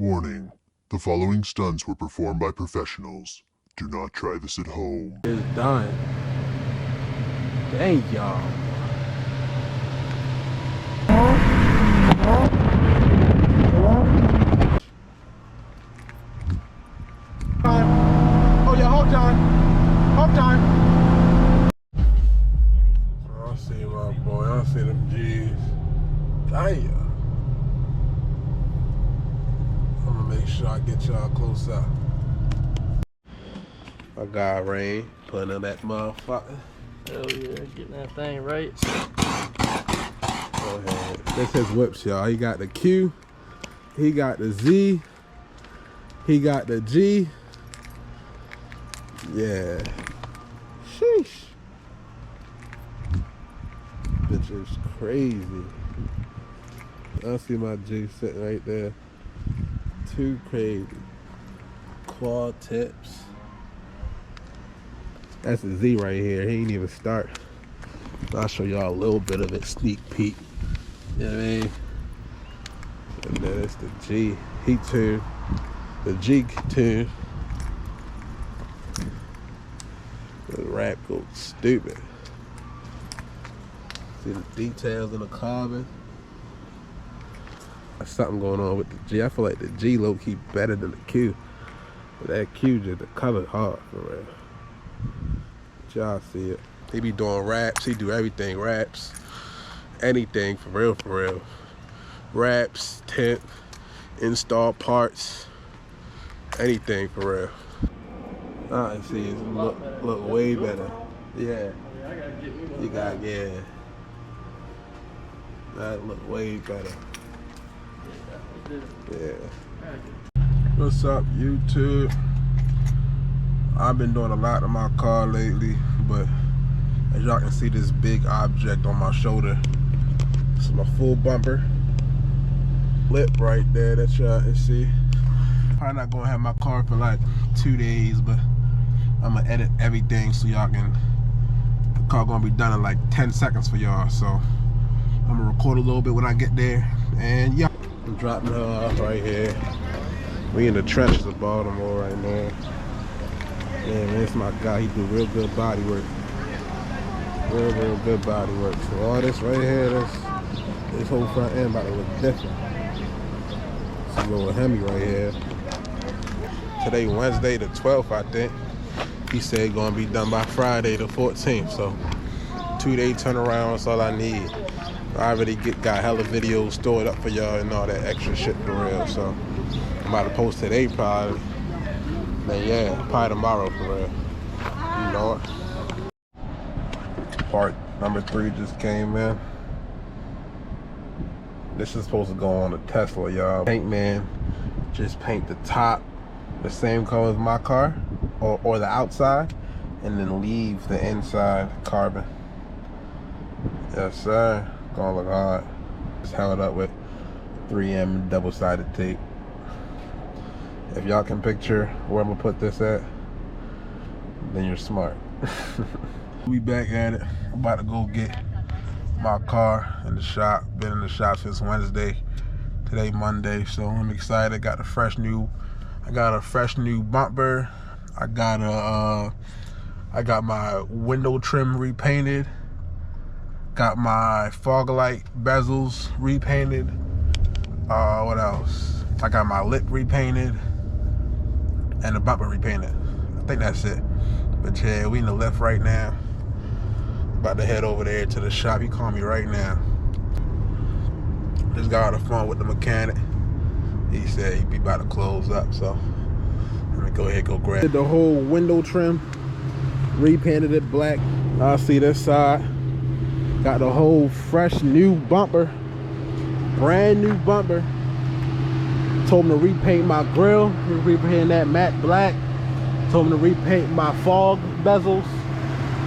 Warning, the following stunts were performed by professionals. Do not try this at home. It's done. Dang y'all. Oh yeah, hold time. Hold time. I see my boy, I see them G's. Damn. I'm gonna make sure I get y'all close up. I got Rain putting in that motherfucker. Hell yeah, getting that thing right. Go ahead. That's his whips, y'all. He got the Q, he got the Z, he got the G. Yeah. Sheesh. Bitch is crazy. I see my G sitting right there. Too crazy. Quad tips. That's a Z right here. He ain't even start. I'll show y'all a little bit of it, sneak peek. You know what I mean? And then it's the G. He tuned. The G tuned. The wrap goes stupid. See the details in the carbon. There's something going on with the G. I feel like the G low key better than the Q. But that Q just the color hard for real. Y'all see it. He be doing wraps. He do everything. Wraps. Anything for real, for real. Wraps, tint, install parts. Anything for real. I see it look way better. Yeah. You got, yeah. That look way better. Yeah. What's up, YouTube? I've been doing a lot in my car lately, but as y'all can see this big object on my shoulder. This is my full bumper. Lip right there that y'all can see. Probably not gonna have my car for like 2 days, but I'm gonna edit everything so y'all can, the car gonna be done in like 10 seconds for y'all. So I'm gonna record a little bit when I get there. And yeah, I'm dropping her off right here. We in the trenches of Baltimore right now. Yeah, man, it's my guy. He do real good body work. Real good body work. So all this right here, this whole front end about to look different. It's a little Hemi right here. Today, Wednesday the 12th, I think. He said gonna be done by Friday the 14th. So 2-day turnaround, that's all I need. I already got hella videos stored up for y'all and all that extra shit for real. So I'm about to post today probably. Then yeah, probably tomorrow for real. You know it. Part number 3 just came in. This is supposed to go on a Tesla, y'all. Paint man just paint the top the same color as my car, or the outside, and then leave the inside carbon. Yes sir, gonna look hard. Just held up with 3M double-sided tape. If y'all can picture where I'm gonna put this at, then you're smart. We back at it. I'm about to go get my car in the shop. Been in the shop since Wednesday. Today Monday, so I'm excited. I got a fresh new bumper. I got my window trim repainted. Got my fog light bezels repainted. What else? I got my lip repainted and the bumper repainted. I think that's it. But yeah, we in the lift right now. About to head over there to the shop. He called me right now. Just got on the phone with the mechanic. He said he'd be about to close up, so let me go ahead and go grab. Did the whole window trim, repainted it black. I see this side. Got the whole fresh new bumper, brand new bumper. Told him to repaint my grill, repaint that matte black. Told him to repaint my fog bezels.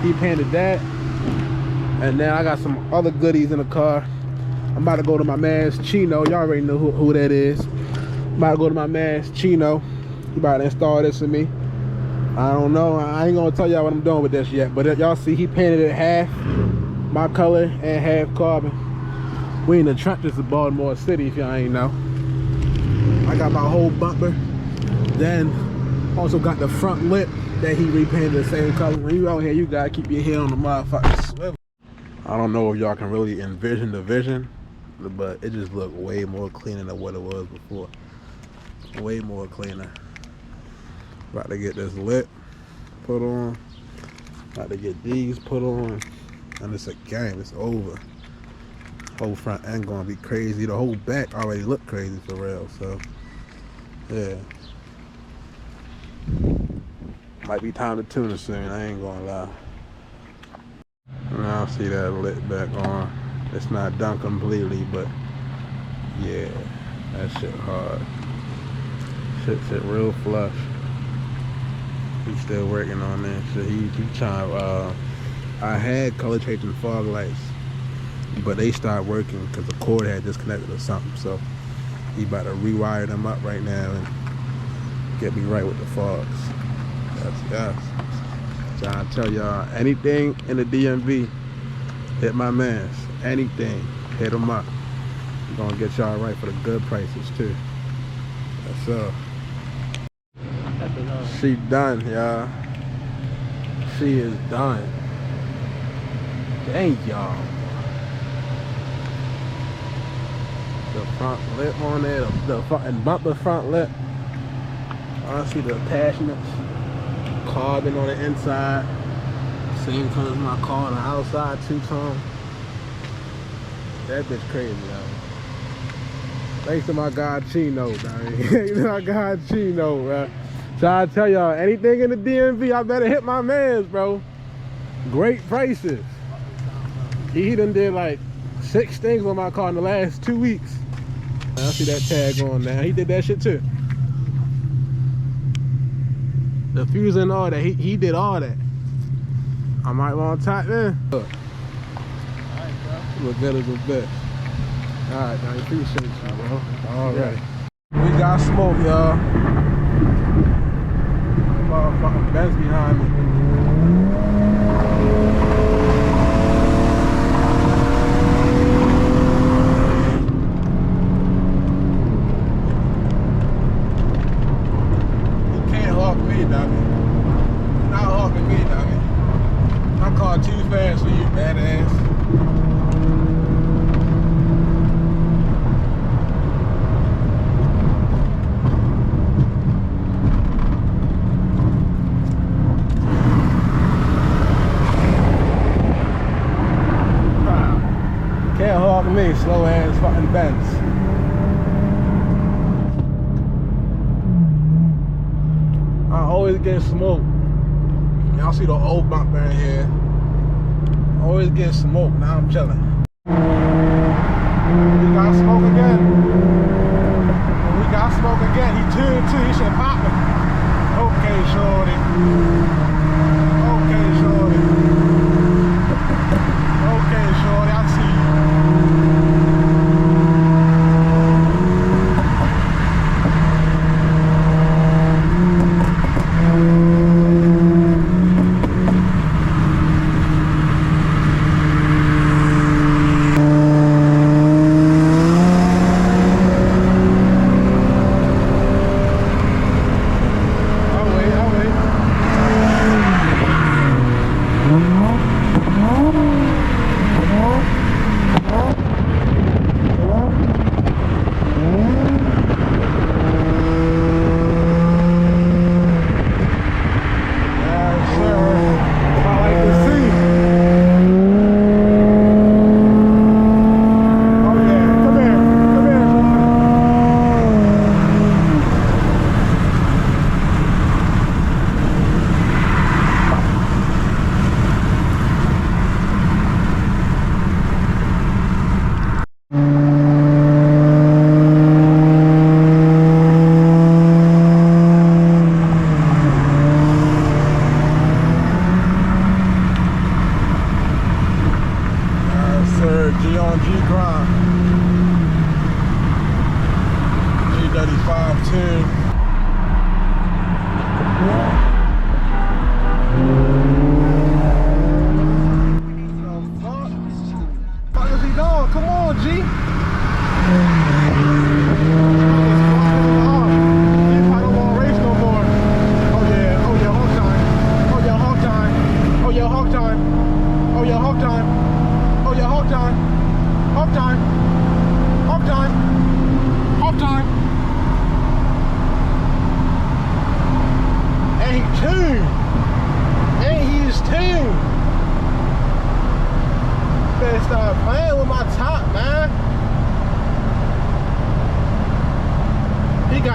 He painted that. And then I got some other goodies in the car. I'm about to go to my man's STINO. Y'all already know who that is. I'm about to go to my man's STINO. He about to install this for me. I don't know. I ain't gonna tell y'all what I'm doing with this yet. But y'all see he painted it half my color and half carbon. We in the trenches of Baltimore City, if y'all ain't know. I got my whole bumper. Then also got the front lip that he repainted the same color. When you out here, you gotta keep your head on the motherfucking swivel. I don't know if y'all can really envision the vision, but it just looked way more cleaner than what it was before. Way more cleaner. About to get this lip put on. About to get these put on. And it's a game, it's over. Whole front end gonna be crazy. The whole back already look crazy for real, so yeah. Might be time to tune it soon, I ain't gonna lie. Now I see that lit back on. It's not done completely, but yeah, that shit hard. Shit real flush. He's still working on that shit. He trying. I had color changing fog lights, but they stopped working because the cord had disconnected or something. So he about to rewire them up right now and get me right with the fogs. Yes. Trying to tell y'all, anything in the DMV, hit my mans. Anything, hit them up. I'm gonna get y'all right for the good prices too. That's up. She done, y'all. She is done. Dang, y'all. The front lip on there, the fucking bumper front lip. I see the attachments. Carbon on the inside. Same color as my car on the outside, two-tone. That bitch crazy, y'all. Thanks to my guy Chino, man. Thanks to my guy Chino, bro. So I tell y'all, anything in the DMV, I better hit my mans, bro. Great prices. He done did like 6 things on my car in the last 2 weeks. I see that tag on now. He did that shit too. The fuse and all that, he did all that. I might want to type in. Look. Alright, bro. Look good as a bitch. Alright, man, appreciate you, bro. Alright. We got smoke, y'all. Motherfucking Benz behind me. You can't hawk me, dummy. You're not hawking me, dummy. My car too fast for you, badass. Can't hawk me, slow ass fucking Benz. I always get smoked. Y'all see the old bumper in here. Always get smoked. Now I'm chilling. We got smoke again. We got smoke again. He tuned too. He should pop it. Okay, shorty. Okay, shorty. Okay, shorty. I see you.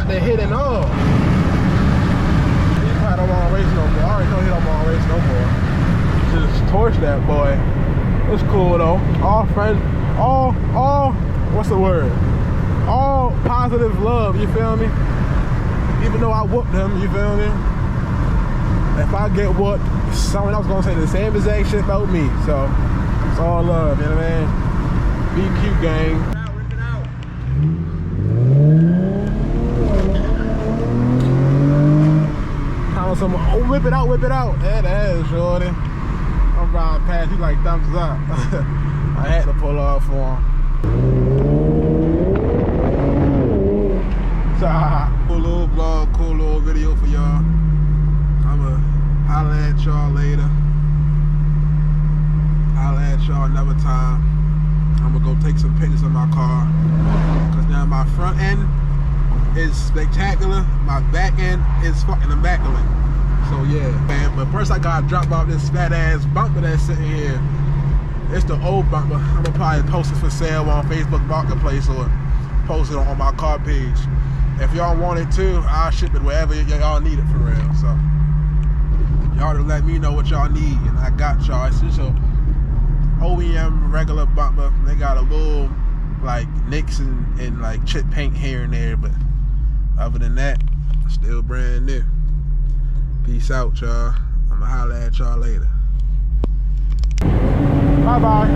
there hitting up. He probably don't want to race no more. I already know he don't want to race no more. Just torch that boy. It's cool though. All friends, all, what's the word? All positive love, you feel me? Even though I whooped him, you feel me? If I get whooped, someone else gonna say the same exact shit about me. So it's all love, you know what I mean? BQ gang. Rip it out. Time for some, oh, whip it out, whip it out. Yeah, that is, shorty. I'm riding past you like thumbs up. I had to pull off for him. So, cool little vlog, cool little video for y'all. I'ma holla at y'all later. Holla at y'all another time. I'ma go take some pictures of my car. Cause now my front end is spectacular. My back end is fucking immaculate. So yeah, man. But first I gotta drop off this fat ass bumper that's sitting here. It's the old bumper. I'm gonna probably post it for sale on Facebook Marketplace or post it on my car page. If y'all want it too, I'll ship it wherever y'all need it for real. So y'all to let me know what y'all need, and I got y'all. It's just a OEM regular bumper. They got a little like nicks and like chip paint here and there, but other than that, still brand new. Peace out, y'all. I'ma holla at y'all later. Bye bye.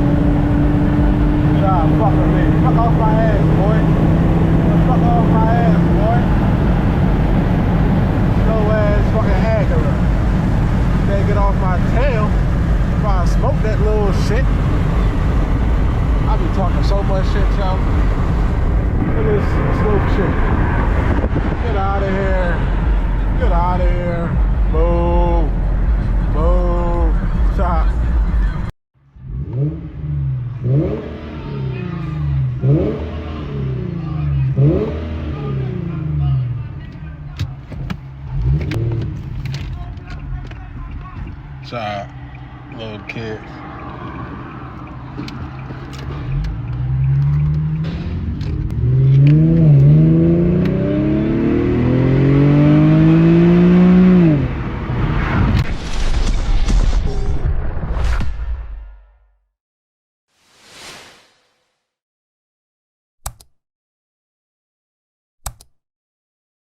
Y'all fuck with me. Fuck off my ass, boy. Fuck off my ass, boy. Slow ass fucking haggler. They get off my tail. If I smoke that little shit. I be talking so much shit, y'all. Look at this smoke shit. Get out of here. Get out of here. Move. Move. Stop. Stop. Little kids.